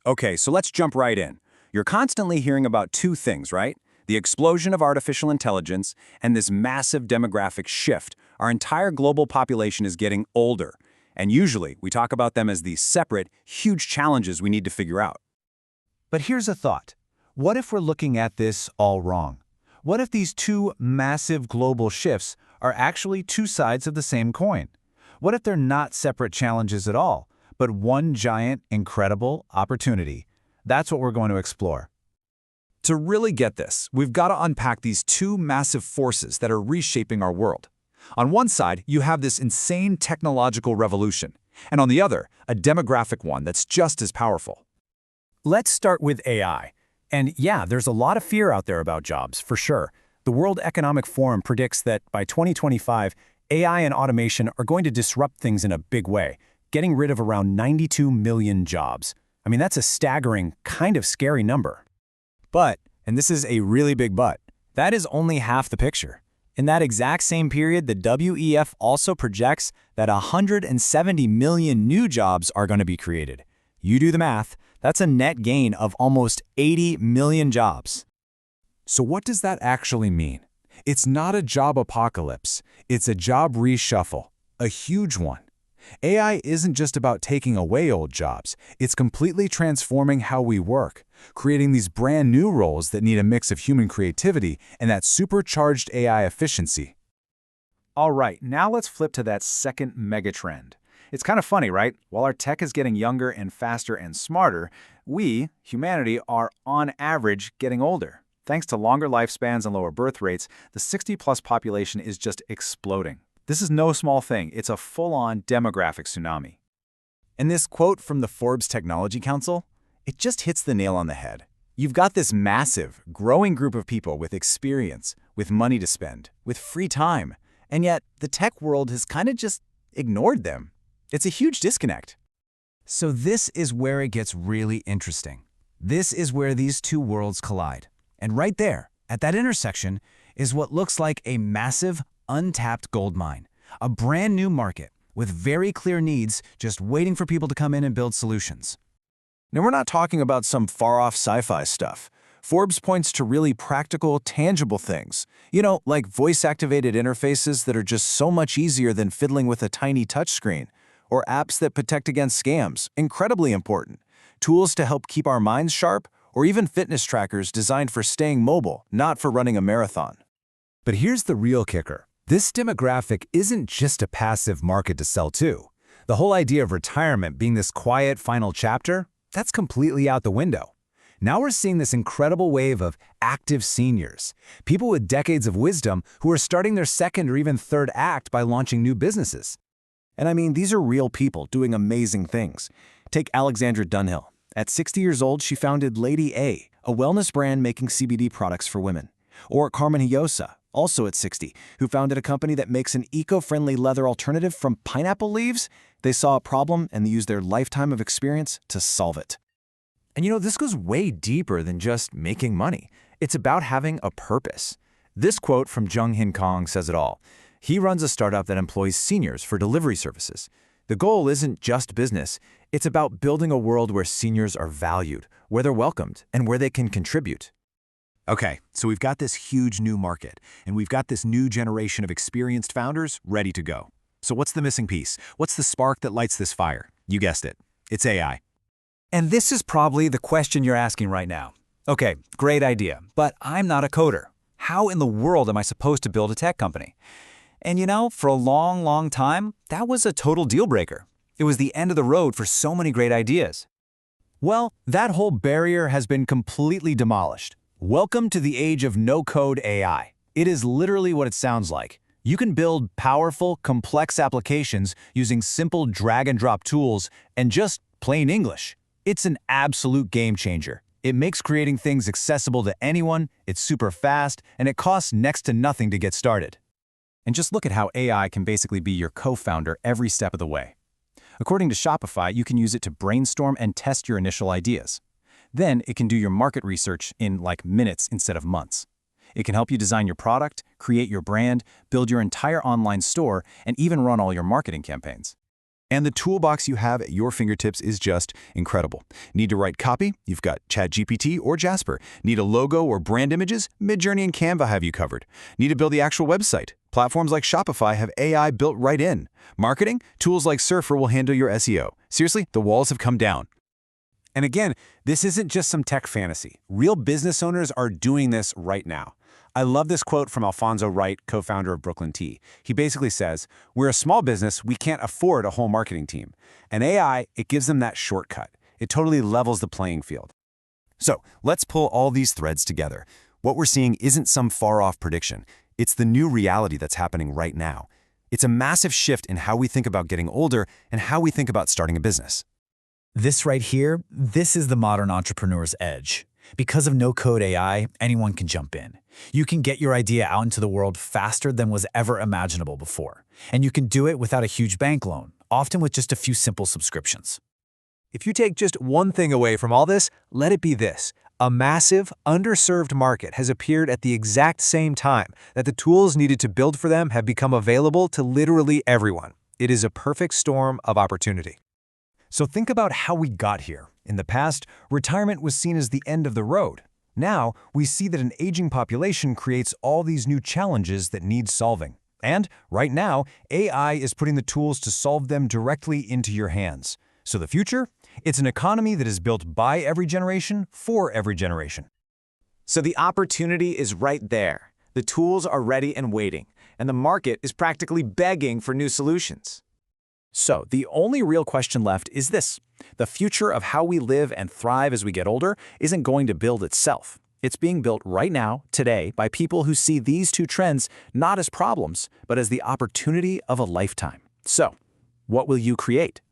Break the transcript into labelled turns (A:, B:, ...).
A: Okay, so let's jump right in. You're constantly hearing about two things, right? The explosion of artificial intelligence and this massive demographic shift. Our entire global population is getting older. And usually, we talk about them as these separate, huge challenges we need to figure out.
B: But here's a thought. What if we're looking at this all wrong? What if these two massive global shifts are actually two sides of the same coin? What if they're not separate challenges at all, but one giant, incredible opportunity? That's what we're going to explore.
C: To really get this, we've got to unpack these two massive forces that are reshaping our world. On one side, you have this insane technological revolution, and on the other, a demographic one that's just as powerful.
B: Let's start with AI. And yeah, there's a lot of fear out there about jobs, for sure. The World Economic Forum predicts that by 2025, AI and automation are going to disrupt things in a big way, getting rid of around 92 million jobs. I mean, that's a staggering, kind of scary number.
D: But, and this is a really big but, that is only half the picture. In that exact same period, the WEF also projects that 170 million new jobs are going to be created. You do the math, that's a net gain of almost 80 million jobs.
C: So what does that actually mean? It's not a job apocalypse, it's a job reshuffle, a huge one. AI isn't just about taking away old jobs, it's completely transforming how we work, creating these brand new roles that need a mix of human creativity and that supercharged AI efficiency.
B: All right, now let's flip to that second megatrend. It's kind of funny, right? While our tech is getting younger and faster and smarter, we, humanity, are on average getting older. Thanks to longer lifespans and lower birth rates, the 60-plus population is just exploding. This is no small thing. It's a full-on demographic tsunami.
D: And this quote from the Forbes Technology Council, it just hits the nail on the head. You've got this massive, growing group of people with experience, with money to spend, with free time, and yet the tech world has kind of just ignored them. It's a huge disconnect.
B: So this is where it gets really interesting. This is where these two worlds collide. And right there, at that intersection, is what looks like a massive, untapped gold mine. A brand new market with very clear needs just waiting for people to come in and build solutions.
A: Now, we're not talking about some far-off sci-fi stuff. Forbes points to really practical, tangible things. Like voice-activated interfaces that are just so much easier than fiddling with a tiny touchscreen. Or apps that protect against scams, incredibly important. Tools to help keep our minds sharp, or even fitness trackers designed for staying mobile, not for running a marathon.
B: But here's the real kicker. This demographic isn't just a passive market to sell to. The whole idea of retirement being this quiet final chapter, that's completely out the window. Now we're seeing this incredible wave of active seniors, people with decades of wisdom who are starting their second or even third act by launching new businesses.
A: And I mean, these are real people doing amazing things. Take Alexandra Dunhill. At 60 years old, she founded Lady A wellness brand making CBD products for women. Or Carmen Hiosa, also at 60, who founded a company that makes an eco-friendly leather alternative from pineapple leaves. They saw a problem and they used their lifetime of experience to solve it.
C: And this goes way deeper than just making money. It's about having a purpose. This quote from Jung Hin Kong says it all. He runs a startup that employs seniors for delivery services. The goal isn't just business. It's about building a world where seniors are valued, where they're welcomed, and where they can contribute.
D: Okay, so we've got this huge new market, and we've got this new generation of experienced founders ready to go. So what's the missing piece? What's the spark that lights this fire? You guessed it. It's AI.
B: And this is probably the question you're asking right now. Okay, great idea, but I'm not a coder. How in the world am I supposed to build a tech company? And for a long, long time, that was a total deal breaker. It was the end of the road for so many great ideas. Well, that whole barrier has been completely demolished. Welcome to the age of no-code AI. It is literally what it sounds like. You can build powerful, complex applications using simple drag-and-drop tools and just plain English. It's an absolute game changer. It makes creating things accessible to anyone, it's super fast, and it costs next to nothing to get started.
D: And just look at how AI can basically be your co-founder every step of the way. According to Shopify, you can use it to brainstorm and test your initial ideas. Then it can do your market research in like minutes instead of months. It can help you design your product, create your brand, build your entire online store, and even run all your marketing campaigns.
E: And the toolbox you have at your fingertips is just incredible. Need to write copy? You've got ChatGPT or Jasper. Need a logo or brand images? Midjourney and Canva have you covered. Need to build the actual website? Platforms like Shopify have AI built right in. Marketing? Tools like Surfer will handle your SEO. Seriously, the walls have come down.
C: And again, this isn't just some tech fantasy. Real business owners are doing this right now. I love this quote from Alfonso Wright, co-founder of Brooklyn Tea. He basically says, "We're a small business, we can't afford a whole marketing team. And AI, it gives them that shortcut. It totally levels the playing field."
E: So let's pull all these threads together. What we're seeing isn't some far-off prediction. It's the new reality that's happening right now. It's a massive shift in how we think about getting older and how we think about starting a business.
B: This right here, this is the modern entrepreneur's edge. Because of no-code AI, anyone can jump in. You can get your idea out into the world faster than was ever imaginable before. And you can do it without a huge bank loan, often with just a few simple subscriptions.
F: If you take just one thing away from all this, let it be this. A massive, underserved market has appeared at the exact same time that the tools needed to build for them have become available to literally everyone. It is a perfect storm of opportunity.
D: So think about how we got here. In the past, retirement was seen as the end of the road. Now, we see that an aging population creates all these new challenges that need solving. And right now, AI is putting the tools to solve them directly into your hands. So the future? It's an economy that is built by every generation for every generation.
G: So the opportunity is right there. The tools are ready and waiting, and the market is practically begging for new solutions.
A: So, the only real question left is this. The future of how we live and thrive as we get older isn't going to build itself. It's being built right now, today, by people who see these two trends not as problems, but as the opportunity of a lifetime. So, what will you create?